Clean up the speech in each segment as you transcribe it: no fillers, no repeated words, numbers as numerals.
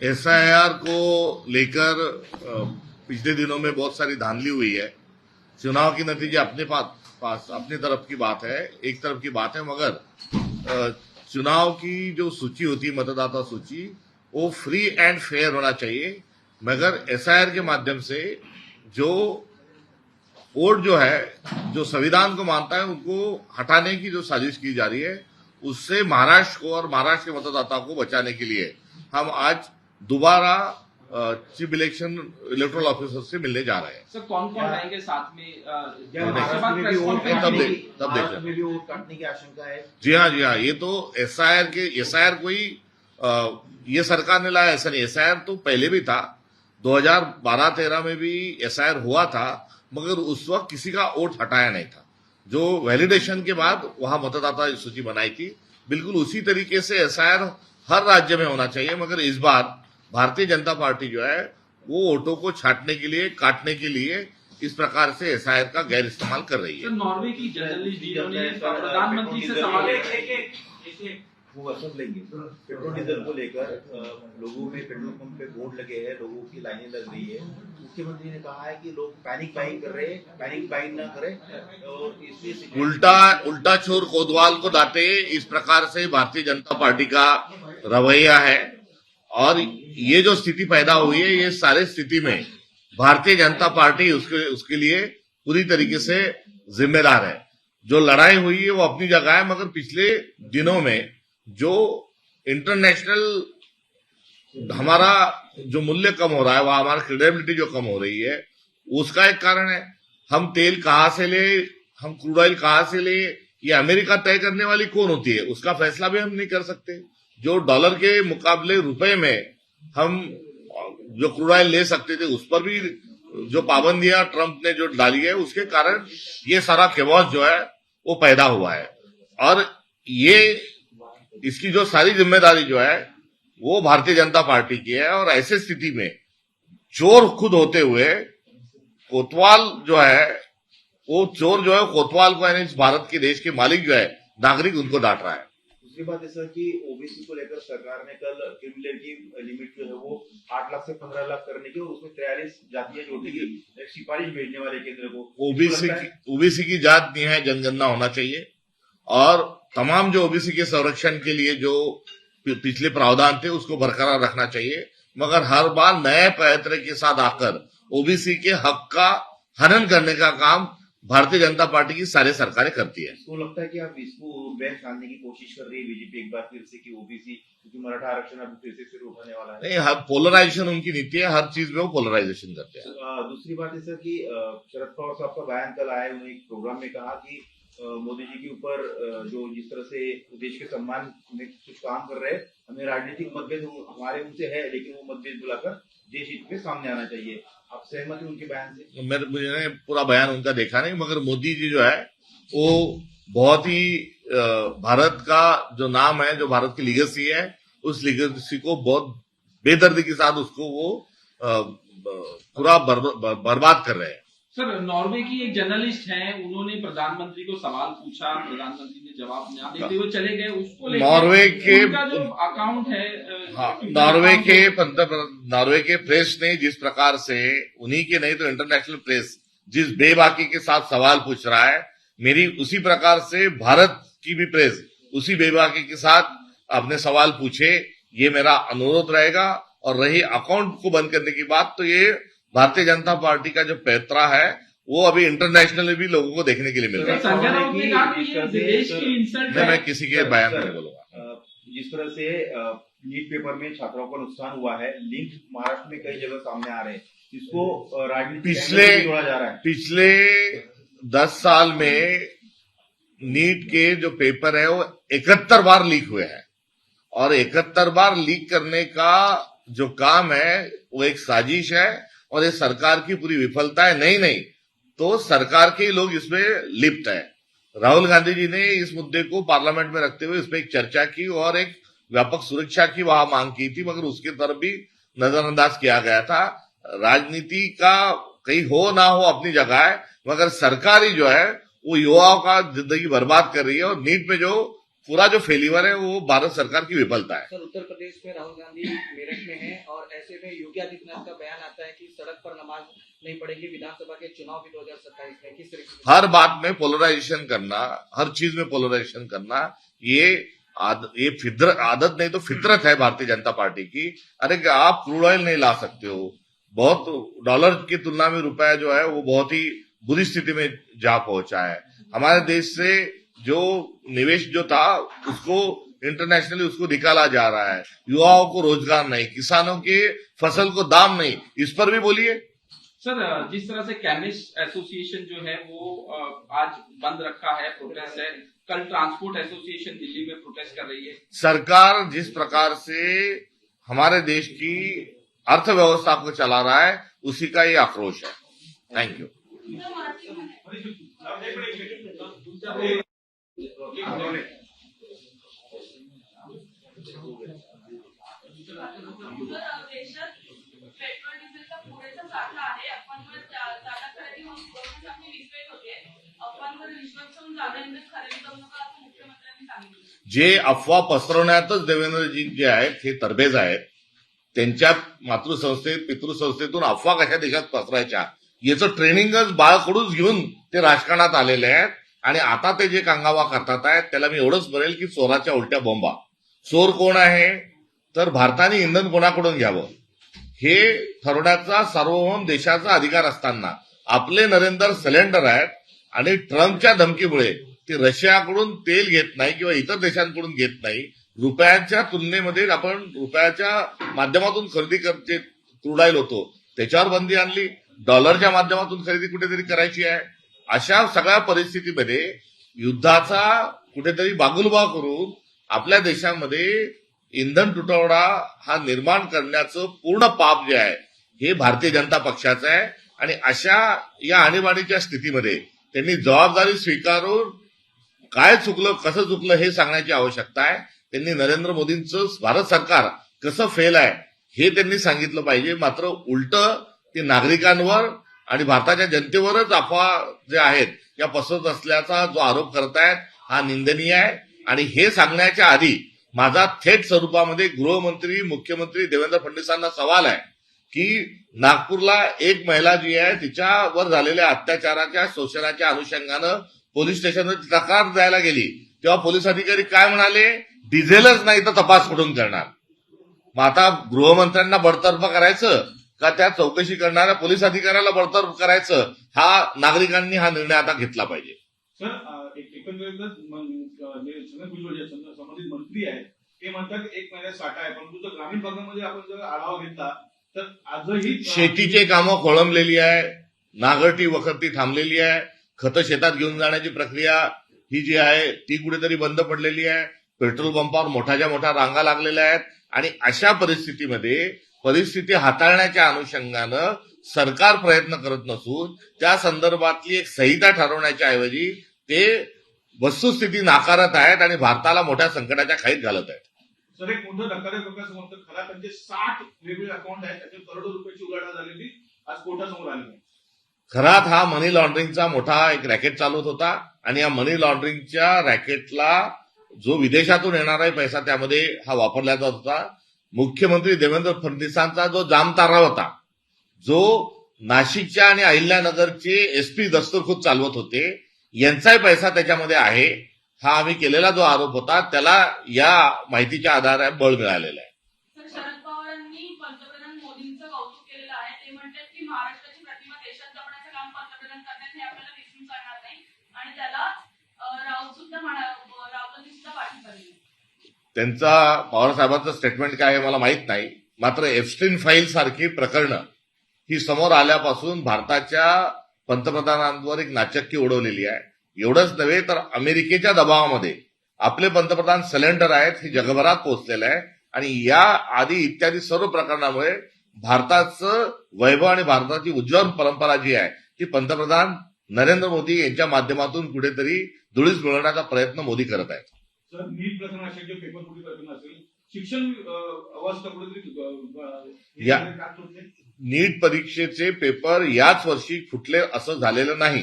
SIR को लेकर पिछले दिनों में बहुत सारी धांधली हुई है। चुनाव के नतीजे अपने पास अपनी तरफ की बात है, एक तरफ की बात है, मगर चुनाव की जो सूची होती है, मतदाता सूची, वो फ्री एंड फेयर होना चाहिए। मगर एसआईआर के माध्यम से जो वोट जो है, जो संविधान को मानता है, उनको हटाने की जो साजिश की जा रही है, उससे महाराष्ट्र को और महाराष्ट्र के मतदाताओं को बचाने के लिए हम आज दोबारा चीफ इलेक्टोरल ऑफिसर से मिलने जा रहे हैं। सर कौन कौन रहेंगे साथ में? तब देखें। वोट काटने की आशंका है। जी हाँ, ये तो एसआईआर कोई ये सरकार ने लाया ऐसा नहीं। एसआईआर तो पहले भी था, 2012-13 में भी एसआईआर हुआ था, मगर उस वक्त किसी का वोट हटाया नहीं था। जो वैलिडेशन के बाद वहां मतदाता सूची बनाई थी, बिल्कुल उसी तरीके से एसआईआर हर राज्य में होना चाहिए। मगर इस बार भारतीय जनता पार्टी जो है वो वोटों को छांटने के लिए, काटने के लिए इस प्रकार से एसआईआर का गैर इस्तेमाल कर रही है। नॉर्वे की जर्नलिस्ट जिन्होंने प्रधानमंत्री से सवाल वो वसत लेंगे पेट्रोल डीजल को लेकर लोगों में पेट्रोल पंप पे बोर्ड लगे हैं, लोगों की लाइनें लग रही है। मुख्यमंत्री ने कहा है कि लोग पैनिक बाइंग कर रहे हैं, पैनिक बाइंग ना करें और इसलिए उल्टा चोर कोतवाल को डांटे, इस प्रकार से भारतीय जनता पार्टी का रवैया है। और ये जो स्थिति पैदा हुई है, ये सारे स्थिति में भारतीय जनता पार्टी उसके लिए पूरी तरीके से जिम्मेदार है। जो लड़ाई हुई है वो अपनी जगह है, मगर पिछले दिनों में जो इंटरनेशनल हमारा जो मूल्य कम हो रहा है, वह हमारी क्रेडिबिलिटी जो कम हो रही है, उसका एक कारण है। हम तेल कहां से ले, हम क्रूड ऑयल कहां से ले, ये अमेरिका तय करने वाली कौन होती है, उसका फैसला भी हम नहीं कर सकते। जो डॉलर के मुकाबले रुपए में हम जो क्रूड ऑयल ले सकते थे, उस पर भी जो पाबंदियां ट्रंप ने जो डाली है, उसके कारण ये सारा केवॉस जो है वो पैदा हुआ है। और ये इसकी जो सारी जिम्मेदारी जो है वो भारतीय जनता पार्टी की है। और ऐसे स्थिति में चोर खुद होते हुए कोतवाल जो है, वो चोर जो है कोतवाल को, यानी इस भारत के देश के मालिक जो है, नागरिक, उनको डांट रहा है। दूसरी बात है सर कि ओबीसी को लेकर सरकार ने कल क्रिमिनल की लिमिट जो है वो 8 लाख से 15 लाख करने की और उसमें 43 जातियां जोड़ने की एक सिफारिश भेजने वाले केंद्र को। ओबीसी की जात न्याय जनगणना होना चाहिए और तमाम जो ओबीसी के संरक्षण के लिए जो पिछले प्रावधान थे उसको बरकरार रखना चाहिए। मगर हर बार नए पैतरे के साथ आकर ओबीसी के हक का हनन करने का काम भारतीय जनता पार्टी की सारी सरकारें करती है। तो लगता है कि आप इसको बैन डालने की कोशिश कर रही है बीजेपी एक बार फिर से कि ओबीसी, क्योंकि मराठा आरक्षण अभी फिर से उठाने वाला है। नहीं, हर पोलराइजेशन उनकी नीति है, हर चीज में वो पोलराइजेशन करते हैं। दूसरी बात है सर कि शरद पवार साहब का बयान कल आया, उन्होंने एक प्रोग्राम में कहा कि मोदी जी के ऊपर जो जिस तरह से देश के सम्मान में कुछ काम कर रहे हैं, हमें राजनीतिक मतभेद हमारे उनसे है, लेकिन वो मतभेद बुलाकर देश हित के सामने आना चाहिए। आप सहमत हैं उनके बयान से? मुझे पूरा बयान उनका देखा नहीं, मगर मोदी जी जो है वो बहुत ही भारत का जो नाम है, जो भारत की लीगेसी है, उस लीगेसी को बहुत बेदर्दी के साथ उसको वो पूरा बर्बाद कर रहे हैं। सर नॉर्वे की एक जर्नलिस्ट हैं, उन्होंने प्रधानमंत्री को सवाल पूछा, प्रधानमंत्री ने जवाब न देते हुए चले गए। उसको नॉर्वे के जो अकाउंट है, नॉर्वे के प्रेस ने जिस प्रकार से, उन्हीं के नहीं तो इंटरनेशनल प्रेस जिस बेबाकी के साथ सवाल पूछ रहा है, मेरी उसी प्रकार से भारत की भी प्रेस उसी बेबाकी के साथ अपने सवाल पूछे, ये मेरा अनुरोध रहेगा। और रही अकाउंट को बंद करने की बात, तो ये भारतीय जनता पार्टी का जो पैतरा है वो अभी इंटरनेशनली भी लोगों को देखने के लिए मिल रहा है। मैं किसी के बयान नहीं बोलूंगा। जिस तरह से नीट पेपर में छात्रों का नुकसान हुआ है, लिंक महाराष्ट्र में कई जगह सामने आ रहे हैं, इसको राजनीतिक जोड़ा जा रहा है। पिछले 10 साल में नीट के जो पेपर है वो 71 बार लीक हुए हैं। और 71 बार लीक करने का जो काम है वो एक साजिश है और ये सरकार की पूरी विफलता है। नहीं तो सरकार के लोग इसमें लिप्त है। राहुल गांधी जी ने इस मुद्दे को पार्लियामेंट में रखते हुए इस पर एक चर्चा की और एक व्यापक सुरक्षा की वहां मांग की थी, मगर उसके तरफ भी नजरअंदाज किया गया था। राजनीति का कहीं हो ना हो अपनी जगह है, मगर सरकारी जो है वो युवाओं का जिंदगी बर्बाद कर रही है। और नीट में जो पूरा जो फेल्यूर है वो भारत सरकार की विफलता है। सर उत्तर प्रदेश में राहुल गांधी मेरठ में है और ऐसे में योगी आदित्यनाथ का बयान आता है कि सड़क पर नमाज नहीं पड़ेगी, विधानसभा के चुनाव भी 2027 में, किस तरीके से? हर बात में पोलराइजेशन करना, हर चीज में पोलराइजेशन करना, ये आदत नहीं तो फितरत है भारतीय जनता पार्टी की। अरे आप क्रूड ऑयल नहीं ला सकते हो, बहुत डॉलर की तुलना में रुपया जो है वो बहुत ही बुरी स्थिति में जा पहुंचा है। हमारे देश से जो निवेश जो था उसको इंटरनेशनली उसको निकाला जा रहा है, युवाओं को रोजगार नहीं, किसानों के फसल को दाम नहीं, इस पर भी बोलिए। सर, जिस तरह से केमिस्ट एसोसिएशन जो है वो आज बंद रखा है, प्रोटेस्ट है, कल ट्रांसपोर्ट एसोसिएशन दिल्ली में प्रोटेस्ट कर रही है। सरकार जिस प्रकार से हमारे देश की अर्थव्यवस्था को चला रहा है उसी का ये आक्रोश है। Thank you. देशात पेट्रोल डिझेलचा पुरेसा साठा आहे. अफवांवर जादा खरेदी होऊन पुरवठ्यासाठी विस्कळीत होते. अफवांवर विश्वास ठेवून जादा इंधन खरेदी करू नका असं मुख्यमंत्र्यांनी सांगितलं. जे अफवा पसरवण्यातच देवेंद्रजी जे आहेत हे तरबेज आहेत, त्यांच्या मातृसंस्थेत पितृसंस्थेतून अफवा कशा देशात पसरायच्या याचं ट्रेनिंगच बाळकडूनच घेऊन ते राजकारणात आलेले आहेत आणि आता ते जे कांगावा करतात आहेत त्याला मी एवढंच म्हणेल की चोराच्या उलट्या बोंबा। चोर कोण आहे तर भारताने इंधन कोणाकडून घ्यावं हे ठरवण्याचा सार्वभौम देशाचा अधिकार असताना आपले नरेंद्र सिलेंडर आहेत आणि ट्रम्पच्या धमकीमुळे ते रशियाकडून तेल घेत नाही किंवा इतर देशांकडून घेत नाही। रुपयाच्या तुलनेमध्ये आपण रुपयाच्या माध्यमातून खरेदी करते क्रूड ऑइल होतो त्याच्यावर बंदी आणली, डॉलरच्या माध्यमातून खरेदी कुठेतरी करायची आहे। अशा सगळ्या परिस्थितीमध्ये युद्धाचा कुठेतरी बागुलबा करून आपल्या देशामध्ये इंधन तुटवडा हा निर्माण करण्याचं पूर्ण पाप जे आहे हे भारतीय जनता पक्षाचं आहे आणि अशा या आणीबाणीच्या स्थितीमध्ये त्यांनी जबाबदारी स्वीकारून काय चुकलं कसं चुकलं हे सांगण्याची आवश्यकता आहे। त्यांनी नरेंद्र मोदींचं भारत सरकार कसं फेल आहे हे त्यांनी सांगितलं पाहिजे। मात्र उलट ते नागरिकांवर आणि भारताच्या जनतेवरच अफवा जे आहेत या पसरत असल्याचा जो आरोप करतायत हा निंदनीय आहे आणि हे सांगण्याच्या आधी माझा थेट स्वरूपामध्ये गृहमंत्री मुख्यमंत्री देवेंद्र फडणवीसांना सवाल आहे की नागपूरला एक महिला जी आहे तिच्यावर झालेल्या अत्याचाराच्या शोषणाच्या अनुषंगानं पोलीस स्टेशनवर तक्रार द्यायला गेली तेव्हा पोलीस अधिकारी काय म्हणाले, डिझेलच नाही तर तपास कुठून करणार। मग आता गृहमंत्र्यांना बडतर्फ करायचं का त्या चौकशी करणाऱ्या पोलीस अधिकाऱ्याला बडतर्फ करायचं, हा नागरिकांनी हा निर्णय आता घेतला पाहिजे। सर, एकंदरीतच जे छगन भुजबळ जे संबंधित मंत्री आहेत ते म्हणतात एक महिन्यात साठा आहे, परंतु जर ग्रामीण भागामध्ये आपण जर आढावा घेतला तर आजही शेतीचे कामं खोळंबलेली आहे, नांगरटी वखरती थांबलेली आहे, खतं शेतात घेऊन जाण्याची प्रक्रिया ही जी आहे ती कुठेतरी बंद पडलेली आहे, पेट्रोल पंपावर मोठ्याच्या मोठ्या रांगा लागलेल्या आहेत आणि अशा परिस्थितीमध्ये परिस्थिती हाताळण्याच्या अनुषंगानं सरकार प्रयत्न करत नसून त्या संदर्भातली एक संहिता ठरवण्याच्या ऐवजी ते वस्तुस्थिती नाकारत आहेत आणि भारताला मोठ्या संकटाच्या खाईत घालत आहेत। सर, एक मोठं धक्कादायक प्रकार समजतं, खरा त्यांचे 60 वेगवेगळे अकाउंट आहेत, त्याचे करोडो रुपयाची उलाढाल झालेली आज कोर्टासमोर आली आहे। खरात हा मनी लॉन्ड्रिंगचा मोठा एक रॅकेट चालवत होता आणि या मनी लॉन्ड्रिंगच्या रॅकेटला जो विदेशातून येणारा पैसा त्यामध्ये हा वापरला जात होता। मुख्यमंत्री देवेंद्र फडणवीसांचा जो जामतारा होता, जो नाशिकच्या आणि अहिल्यानगरचे एसपी दस्तूरखुद चालवत होते, यांचाही पैसा त्याच्यामध्ये आहे, हा आम्ही केलेला जो आरोप होता त्याला या माहितीच्या आधारे बळ मिळालेलं आहे। तर शरद पवारांनी पंतप्रधान मोदींचं कौतुक केलेलं आहे. ते म्हणतात की महाराष्ट्राची प्रतिमा देशात जपण्याचं काम पंतप्रधान करण्यात हे आपल्याला विसरून चालणार नाही आणि त्याला राऊतांनी सुद्धा पाठिंबा दिला। त्यांचा पवारसाहेबांचं स्टेटमेंट काय आहे मला माहित नाही, मात्र एप्स्टीन फाईल सारखी प्रकरणं ही समोर आल्यापासून भारताच्या पंतप्रधानांवर एक नाचक्की उडवलेली आहे। एवढंच नव्हे तर अमेरिकेच्या दबावामध्ये आपले पंतप्रधान सिलेंडर आहेत हे जगभरात पोहोचलेलं आहे आणि या आदी इत्यादी सर्व प्रकरणामुळे भारताचं वैभव आणि भारताची उज्ज्वल परंपरा जी आहे ती पंतप्रधान नरेंद्र मोदी यांच्या माध्यमातून कुठेतरी धुळीस मिळवण्याचा प्रयत्न मोदी करत आहेत। सर, नीट प्रकरण असेल किंवा पेपर फुटी प्रकरण असेल, शिक्षण अवस्था कुठेतरी या नीट परीक्षेचे पेपर याच वर्षी फुटले असं झालेलं नाही।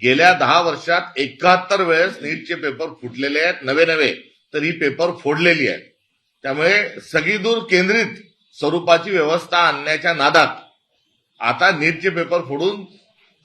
गेल्या 10 वर्षात 71 वेळेस नीटचे पेपर फुटलेले आहेत नवे तर ही पेपर फोडलेली आहेत। त्यामुळे सगळीदूर केंद्रित स्वरूपाची व्यवस्था आणण्याच्या नादात आता नीटचे पेपर फोडून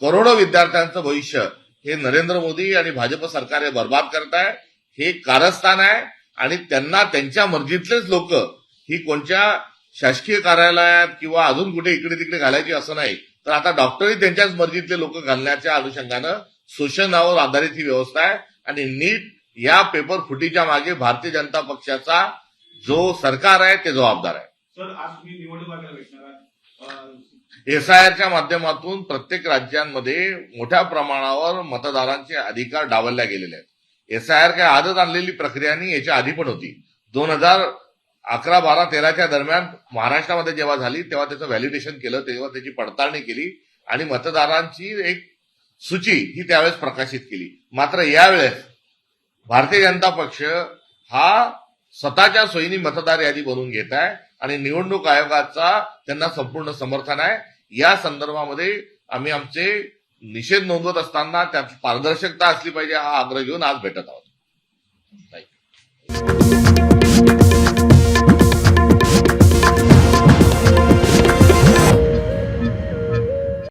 करोडो विद्यार्थ्यांचं भविष्य हे नरेंद्र मोदी आणि भाजप सरकार हे बर्बाद करत आहे. हे कारस्थान आहे आणि त्यांना त्यांच्या मर्जीतलेच लोक ही कोणत्या शासकीय कार्यालयात किंवा अजून कुठे इकडे तिकडे घालायची असं नाही, तर आता डॉक्टरही त्यांच्याच मर्जीतले लोक घालण्याच्या अनुषंगानं शोषणावर आधारित ही व्यवस्था आहे. आणि नीट या पेपर फुटीच्या मागे भारतीय जनता पक्षाचा जो सरकार आहे ते जबाबदार आहे. सर आज तुम्ही निवडणूक आयोगाला भेटणार आहात. एसआयआरच्या माध्यमातून प्रत्येक राज्यांमध्ये मोठ्या प्रमाणावर मतदारांचे अधिकार डावलल्या गेलेले आहेत. एसआयआर काय आजच आणलेली प्रक्रिया नाही, याच्या आधी पण होती. 2011, 12, 13च्या दरम्यान महाराष्ट्रामध्ये जेव्हा झाली तेव्हा त्याचं व्हॅलिडेशन केलं, तेव्हा त्याची पडताळणी केली आणि मतदारांची एक सूची ही त्यावेळेस प्रकाशित केली. मात्र यावेळेस भारतीय जनता पक्ष हा स्वतःच्या सोयीनी मतदार यादी बनवून घेत आहे आणि निवडणूक आयोगाचा त्यांना संपूर्ण समर्थन आहे. या संदर्भामध्ये आम्ही आमचे निषेध नोंदवत असताना त्यात पारदर्शकता असली पाहिजे हा आग्रह घेऊन आज भेटत आहोत.